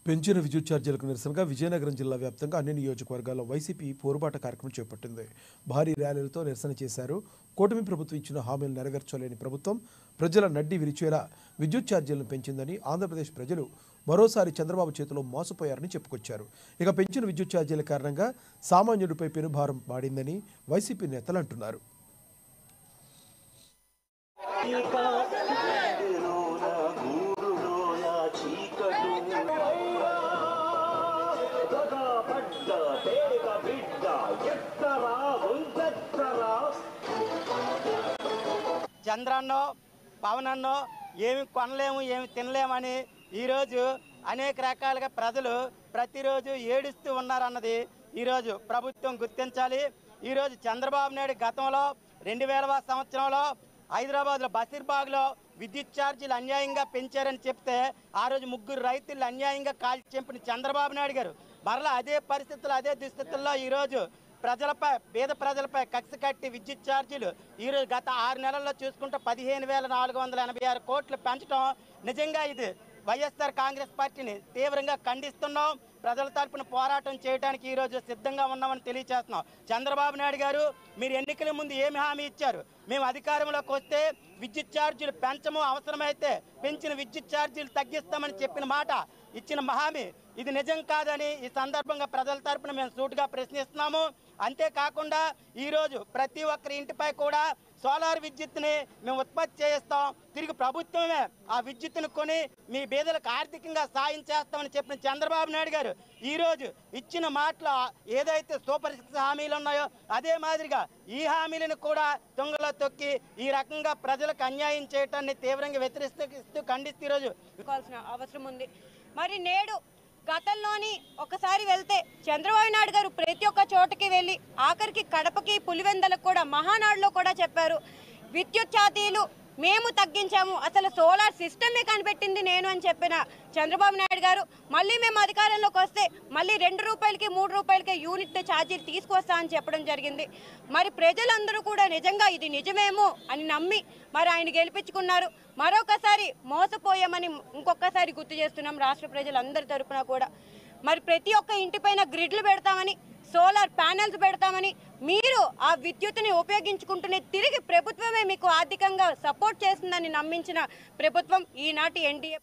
పెంచిన విద్యుత్ ఛార్జీలకు నిరసనగా విజయనగరం జిల్లా వ్యాప్తంగా అన్ని నియోజకవర్గాల్లో వైసీపీ పోరుబాట కార్యక్రమం చేపట్టింది. భారీ ర్యాలీలతో నిరసన చేశారు. కూటమి ప్రభుత్వం ఇచ్చిన హామీలు నెరవేర్చలేని ప్రభుత్వం ప్రజల నడ్డి విరిచేలా విద్యుత్ ఛార్జీలను పెంచిందని ఆంధ్రప్రదేశ్ ప్రజలు మరోసారి చంద్రబాబు చేతిలో మోసపోయారని చెప్పుకొచ్చారు. ఇక పెంచిన విద్యుత్ ఛార్జీల కారణంగా సామాన్యుడిపై పెనుభారం పడిందని వైసీపీ నేతలు అంటున్నారు. చంద్రన్నో పవనన్నో ఏమి కొనలేము ఏమి తినలేమని ఈరోజు అనేక రకాలుగా ప్రజలు ప్రతిరోజు ఏడుస్తూ ఉన్నారన్నది ఈరోజు ప్రభుత్వం గుర్తించాలి. ఈరోజు చంద్రబాబు నాయుడు గతంలో 2000వ సంవత్సరంలో హైదరాబాద్లో బషీర్బాగ్లో విద్యుత్ ఛార్జీలు అన్యాయంగా పెంచారని చెప్తే ఆ రోజు 3 రైతులు అన్యాయంగా కాల్చి చంపిన చంద్రబాబు నాయుడు గారు మరలా అదే పరిస్థితుల్లో అదే దుస్థితుల్లో ఈరోజు పేద ప్రజలపై కక్ష కట్టి విద్యుత్ ఛార్జీలు ఈరోజు గత 6 నెలల్లో చూసుకుంటే 15,486 కోట్లు పెంచడం నిజంగా ఇది వైఎస్ఆర్ కాంగ్రెస్ పార్టీని తీవ్రంగా ఖండిస్తున్నాం. ప్రజల తరపున పోరాటం చేయడానికి ఈరోజు సిద్ధంగా ఉన్నామని తెలియజేస్తున్నాం. చంద్రబాబు నాయుడు గారు మీరు ఎన్నికల ముందు ఏమి హామీ ఇచ్చారు? మేము అధికారంలోకి వస్తే విద్యుత్ ఛార్జీలు పెంచము, అవసరమైతే పెంచిన విద్యుత్ ఛార్జీలు తగ్గిస్తామని చెప్పిన మాట ఇచ్చిన హామీ ఇది నిజం కాదని ఈ సందర్భంగా ప్రజల తరపున మేము సూటిగా ప్రశ్నిస్తున్నాము. అంతేకాకుండా ఈరోజు ప్రతి ఒక్కరి ఇంటిపై కూడా సోలార్ విద్యుత్తుని మేము ఉత్పత్తి చేస్తాం, తిరిగి ప్రభుత్వమే ఆ విద్యుత్తును కొని మీ బీదలకు ఆర్థికంగా సాయం చేస్తామని చెప్పిన చంద్రబాబు నాయుడు గారు ఈరోజు ఇచ్చిన మాటలు ఏదైతే సూపర్ 6 హామీలు ఉన్నాయో అదే మాదిరిగా ఈ హామీలను కూడా తుంగలో తొక్కి ఈ రకంగా ప్రజలకు అన్యాయం చేయటాన్ని తీవ్రంగా వ్యతిరేకిస్తూ ఖండిస్తూ ఈరోజు అవసరం ఉంది. మరి నేడు గతంలోని ఒకసారి వెళ్తే చంద్రబాబు నాయుడు గారు ప్రతి ఒక్క చోటకి వెళ్ళి ఆఖరికి కడపకి పులివెందలకు కూడా మహానాడులో కూడా చెప్పారు విద్యుత్ ఛార్జీలు మేము తగ్గించాము, అసలు సోలార్ సిస్టమే కనిపెట్టింది నేను అని చెప్పిన చంద్రబాబు నాయుడు గారు మళ్ళీ మేము అధికారంలోకి వస్తే మళ్ళీ 2 రూపాయలకి 3 రూపాయలకి యూనిట్ ఛార్జీలు తీసుకొస్తా అని చెప్పడం జరిగింది. మరి ప్రజలందరూ కూడా నిజంగా ఇది నిజమేమో అని నమ్మి మరి ఆయన గెలిపించుకున్నారు. మరొకసారి మోసపోయామని ఇంకొకసారి గుర్తు చేస్తున్నాం రాష్ట్ర ప్రజలందరి తరపున కూడా. మరి ప్రతి ఒక్క ఇంటిపైన గ్రిడ్లు పెడతామని, సోలార్ ప్యానెల్స్ పెడతామని, మీరు ఆ విద్యుత్తుని ఉపయోగించుకుంటూనే తిరిగి ప్రభుత్వమే మీకు ఆర్థికంగా సపోర్ట్ చేస్తుందని నమ్మించిన ప్రభుత్వం ఈనాటి ఎన్డీఏ